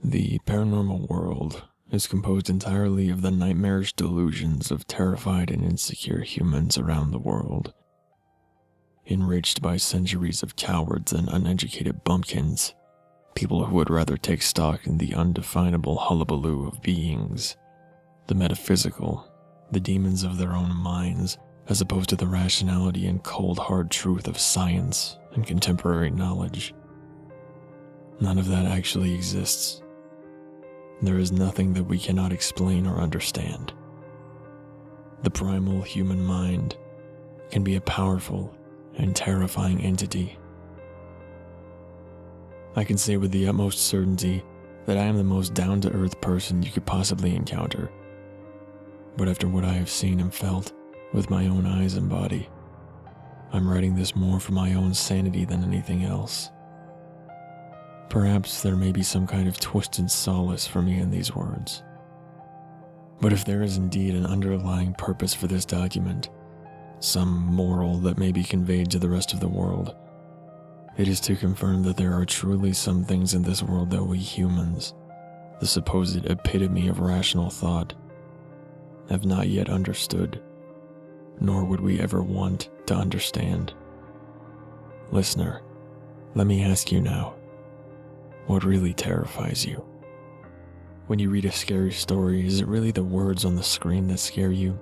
The paranormal world is composed entirely of the nightmarish delusions of terrified and insecure humans around the world, enriched by centuries of cowards and uneducated bumpkins, people who would rather take stock in the undefinable hullabaloo of beings, the metaphysical, the demons of their own minds, as opposed to the rationality and cold hard truth of science and contemporary knowledge. None of that actually exists. There is nothing that we cannot explain or understand. The primal human mind can be a powerful and terrifying entity. I can say with the utmost certainty that I am the most down-to-earth person you could possibly encounter. But after what I have seen and felt with my own eyes and body, I'm writing this more for my own sanity than anything else. Perhaps there may be some kind of twisted solace for me in these words. But if there is indeed an underlying purpose for this document, some moral that may be conveyed to the rest of the world, it is to confirm that there are truly some things in this world that we humans, the supposed epitome of rational thought, have not yet understood, nor would we ever want to understand. Listener, let me ask you now, what really terrifies you? When you read a scary story, is it really the words on the screen that scare you?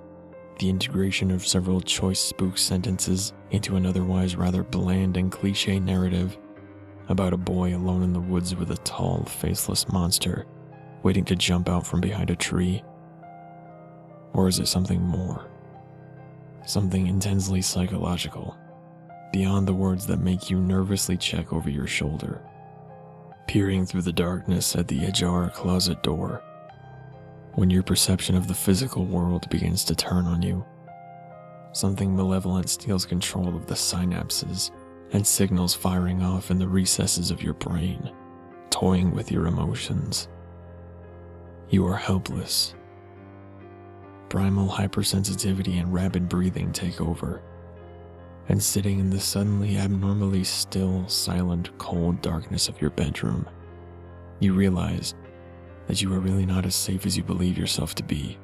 The integration of several choice spook sentences into an otherwise rather bland and cliché narrative about a boy alone in the woods with a tall, faceless monster waiting to jump out from behind a tree? Or is it something more? Something intensely psychological, beyond the words that make you nervously check over your shoulder, peering through the darkness at the ajar closet door, when your perception of the physical world begins to turn on you. Something malevolent steals control of the synapses and signals firing off in the recesses of your brain, toying with your emotions. You are helpless. Primal hypersensitivity and rapid breathing take over, and sitting in the suddenly abnormally still, silent, cold darkness of your bedroom, you realize that you are really not as safe as you believe yourself to be.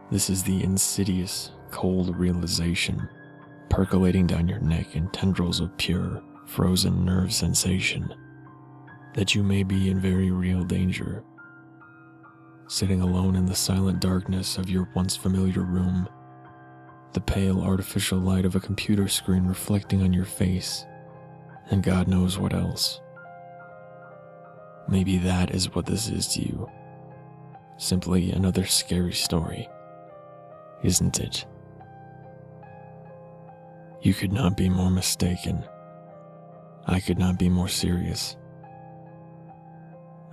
This is the insidious, cold realization percolating down your neck in tendrils of pure, frozen nerve sensation that you may be in very real danger. Sitting alone in the silent darkness of your once familiar room, the pale artificial light of a computer screen reflecting on your face, and God knows what else. Maybe that is what this is to you. Simply another scary story, isn't it? You could not be more mistaken. I could not be more serious.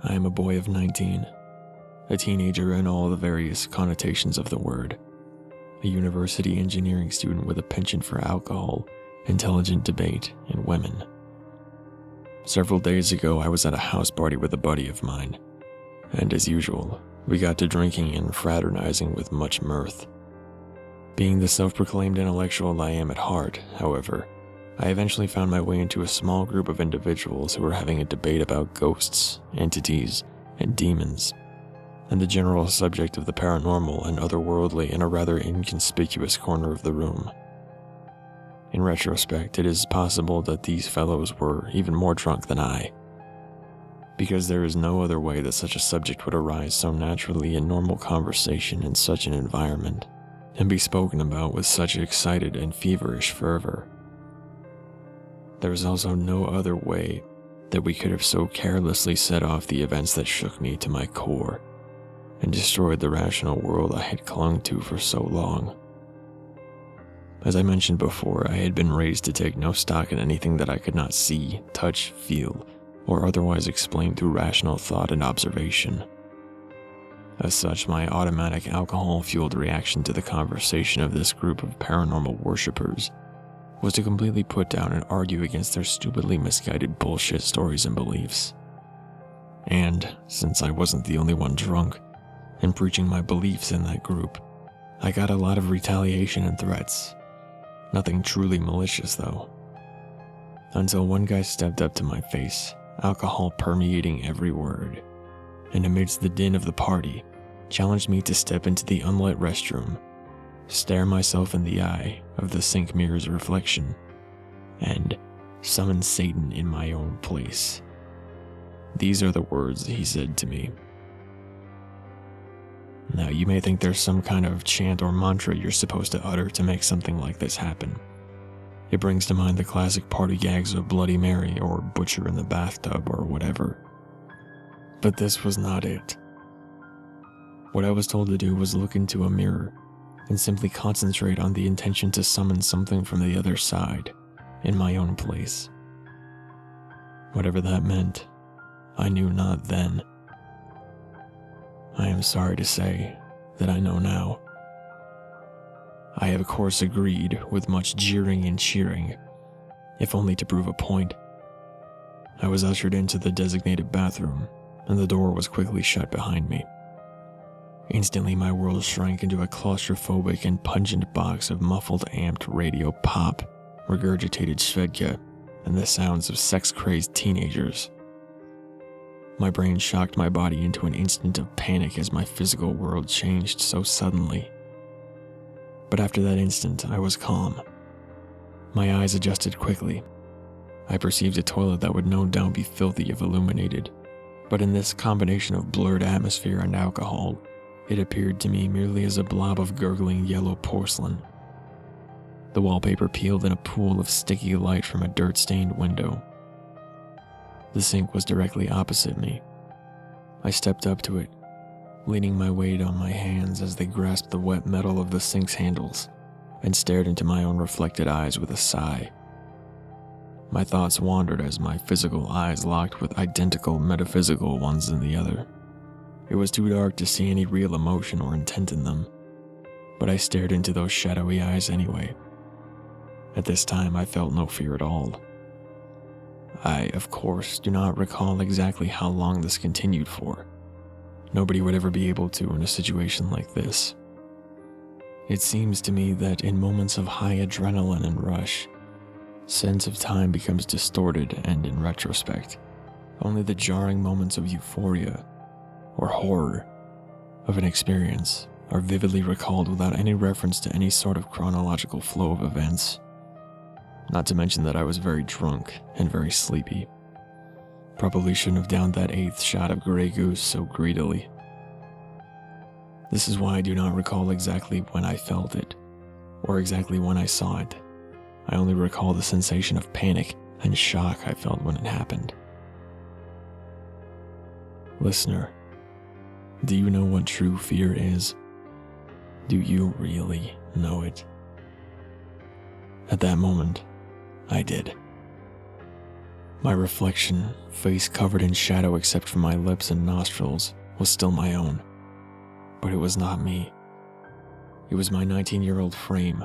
I am a boy of 19, a teenager in all the various connotations of the word, a university engineering student with a penchant for alcohol, intelligent debate, and women. Several days ago, I was at a house party with a buddy of mine, and as usual, we got to drinking and fraternizing with much mirth. Being the self-proclaimed intellectual I am at heart, however, I eventually found my way into a small group of individuals who were having a debate about ghosts, entities, and demons, and the general subject of the paranormal and otherworldly in a rather inconspicuous corner of the room. In retrospect, it is possible that these fellows were even more drunk than I, because there is no other way that such a subject would arise so naturally in normal conversation in such an environment, and be spoken about with such excited and feverish fervor. There is also no other way that we could have so carelessly set off the events that shook me to my core and destroyed the rational world I had clung to for so long. As I mentioned before, I had been raised to take no stock in anything that I could not see, touch, feel, or otherwise explain through rational thought and observation. As such, my automatic alcohol-fueled reaction to the conversation of this group of paranormal worshippers was to completely put down and argue against their stupidly misguided bullshit stories and beliefs. And, since I wasn't the only one drunk and preaching my beliefs in that group, I got a lot of retaliation and threats. Nothing truly malicious, though. Until one guy stepped up to my face, alcohol permeating every word, and amidst the din of the party, challenged me to step into the unlit restroom, stare myself in the eye of the sink mirror's reflection, and summon Satan in my own place. These are the words he said to me. Now, you may think there's some kind of chant or mantra you're supposed to utter to make something like this happen. It brings to mind the classic party gags of Bloody Mary or Butcher in the bathtub or whatever. But this was not it. What I was told to do was look into a mirror and simply concentrate on the intention to summon something from the other side, in my own place. Whatever that meant, I knew not then. I am sorry to say that I know now. I have of course agreed with much jeering and cheering, if only to prove a point. I was ushered into the designated bathroom, and the door was quickly shut behind me. Instantly my world shrank into a claustrophobic and pungent box of muffled amped radio pop, regurgitated Svedka, and the sounds of sex-crazed teenagers. My brain shocked my body into an instant of panic as my physical world changed so suddenly. But after that instant, I was calm. My eyes adjusted quickly. I perceived a toilet that would no doubt be filthy if illuminated, but in this combination of blurred atmosphere and alcohol, it appeared to me merely as a blob of gurgling yellow porcelain. The wallpaper peeled in a pool of sticky light from a dirt-stained window. The sink was directly opposite me. I stepped up to it, leaning my weight on my hands as they grasped the wet metal of the sink's handles, and stared into my own reflected eyes with a sigh. My thoughts wandered as my physical eyes locked with identical metaphysical ones in the other. It was too dark to see any real emotion or intent in them, but I stared into those shadowy eyes anyway. At this time, I felt no fear at all. I, of course, do not recall exactly how long this continued for. Nobody would ever be able to in a situation like this. It seems to me that in moments of high adrenaline and rush, sense of time becomes distorted, and in retrospect, only the jarring moments of euphoria or horror of an experience are vividly recalled without any reference to any sort of chronological flow of events. Not to mention that I was very drunk and very sleepy. Probably shouldn't have downed that 8th shot of Grey Goose so greedily. This is why I do not recall exactly when I felt it, or exactly when I saw it. I only recall the sensation of panic and shock I felt when it happened. Listener, do you know what true fear is? Do you really know it? At that moment, I did. My reflection, face covered in shadow except for my lips and nostrils, was still my own. But it was not me. It was my 19-year-old frame,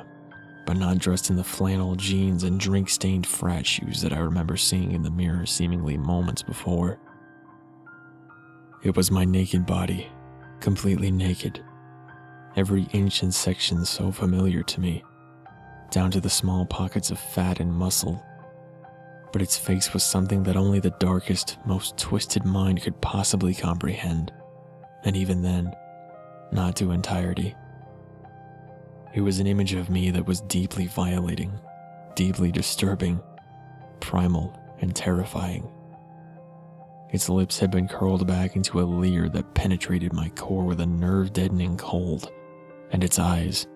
but not dressed in the flannel jeans and drink-stained frat shoes that I remember seeing in the mirror seemingly moments before. It was my naked body, completely naked, every inch and section so familiar to me, down to the small pockets of fat and muscle. But its face was something that only the darkest, most twisted mind could possibly comprehend, and even then, not to entirety. It was an image of me that was deeply violating, deeply disturbing, primal, and terrifying. Its lips had been curled back into a leer that penetrated my core with a nerve-deadening cold, and its eyes,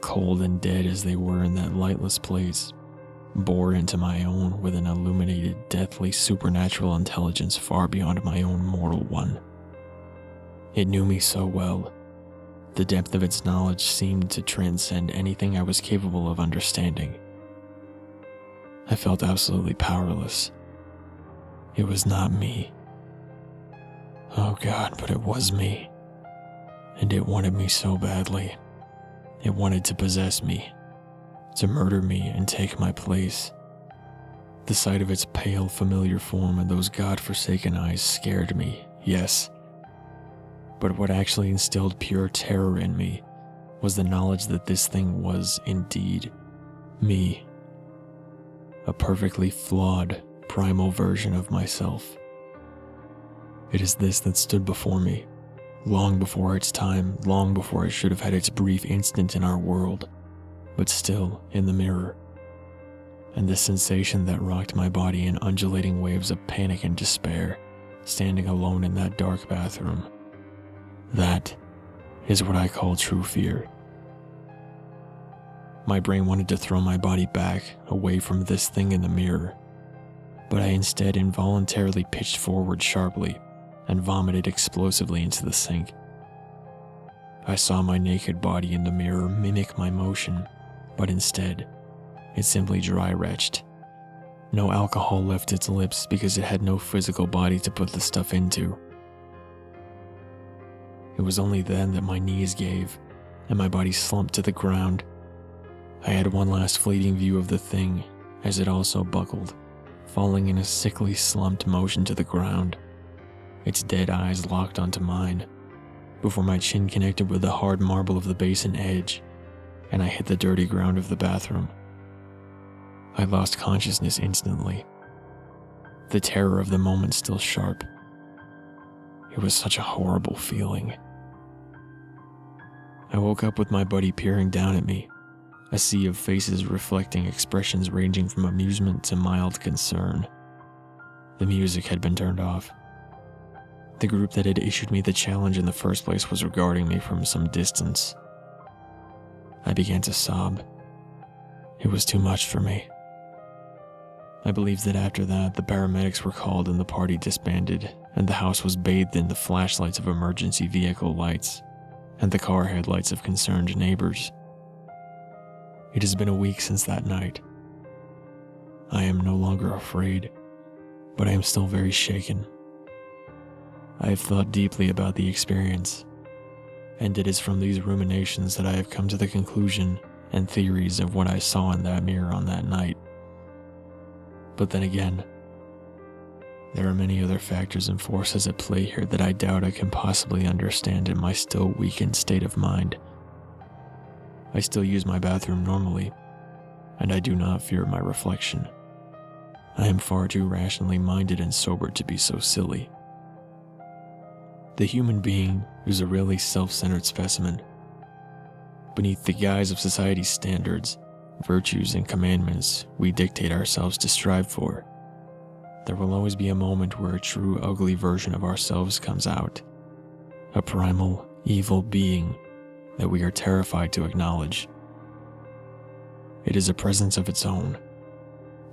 cold and dead as they were in that lightless place, bore into my own with an illuminated, deathly supernatural intelligence far beyond my own mortal one. It knew me so well. The depth of its knowledge seemed to transcend anything I was capable of understanding. I felt absolutely powerless. It was not me. Oh God, but it was me. And it wanted me so badly. It wanted to possess me, to murder me and take my place. The sight of its pale, familiar form and those God-forsaken eyes scared me, yes. But what actually instilled pure terror in me was the knowledge that this thing was, indeed, Me. A perfectly flawed, primal version of myself. It is this that stood before me, long before its time, long before it should have had its brief instant in our world, but still in the mirror. And the sensation that rocked my body in undulating waves of panic and despair, standing alone in that dark bathroom. That is what I call true fear. My brain wanted to throw my body back, away from this thing in the mirror, but I instead involuntarily pitched forward sharply and vomited explosively into the sink. I saw my naked body in the mirror mimic my motion, but instead, it simply dry-retched. No alcohol left its lips because it had no physical body to put the stuff into. It was only then that my knees gave and my body slumped to the ground. I had one last fleeting view of the thing as it also buckled, falling in a sickly slumped motion to the ground, its dead eyes locked onto mine, before my chin connected with the hard marble of the basin edge, and I hit the dirty ground of the bathroom. I lost consciousness instantly, the terror of the moment still sharp. It was such a horrible feeling. I woke up with my buddy peering down at me, a sea of faces reflecting expressions ranging from amusement to mild concern. The music had been turned off. The group that had issued me the challenge in the first place was regarding me from some distance. I began to sob. It was too much for me. I believe that after that, the paramedics were called and the party disbanded, and the house was bathed in the flashlights of emergency vehicle lights and the car headlights of concerned neighbors. It has been a week since that night. I am no longer afraid, but I am still very shaken. I have thought deeply about the experience, and it is from these ruminations that I have come to the conclusion and theories of what I saw in that mirror on that night. But then again, there are many other factors and forces at play here that I doubt I can possibly understand in my still weakened state of mind. I still use my bathroom normally, and I do not fear my reflection. I am far too rationally minded and sober to be so silly. The human being is a really self-centered specimen. Beneath the guise of society's standards, virtues, and commandments we dictate ourselves to strive for, there will always be a moment where a true ugly version of ourselves comes out, a primal, evil being that we are terrified to acknowledge. It is a presence of its own,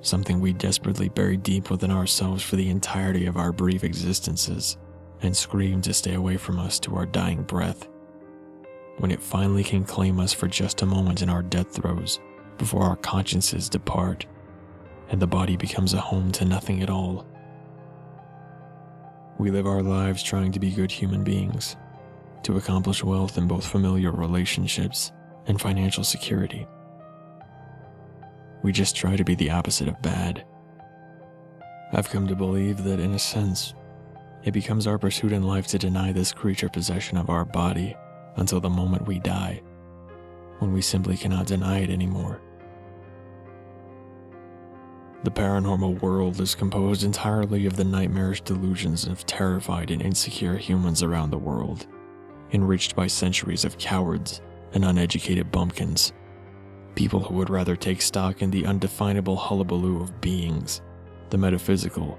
something we desperately bury deep within ourselves for the entirety of our brief existences, and scream to stay away from us to our dying breath. When it finally can claim us for just a moment in our death throes, before our consciences depart, and the body becomes a home to nothing at all. We live our lives trying to be good human beings, to accomplish wealth in both familiar relationships and financial security. We just try to be the opposite of bad. I've come to believe that, in a sense, it becomes our pursuit in life to deny this creature possession of our body until the moment we die, when we simply cannot deny it anymore. The paranormal world is composed entirely of the nightmarish delusions of terrified and insecure humans around the world, enriched by centuries of cowards and uneducated bumpkins, people who would rather take stock in the undefinable hullabaloo of beings, the metaphysical,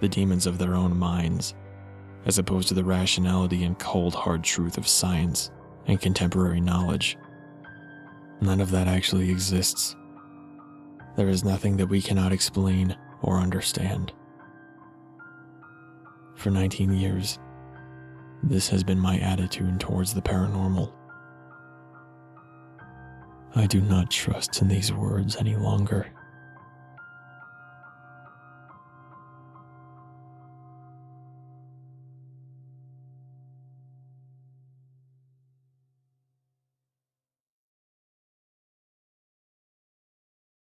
the demons of their own minds, as opposed to the rationality and cold hard truth of science and contemporary knowledge. None of that actually exists. There is nothing that we cannot explain or understand. For 19 years, this has been my attitude towards the paranormal. I do not trust in these words any longer.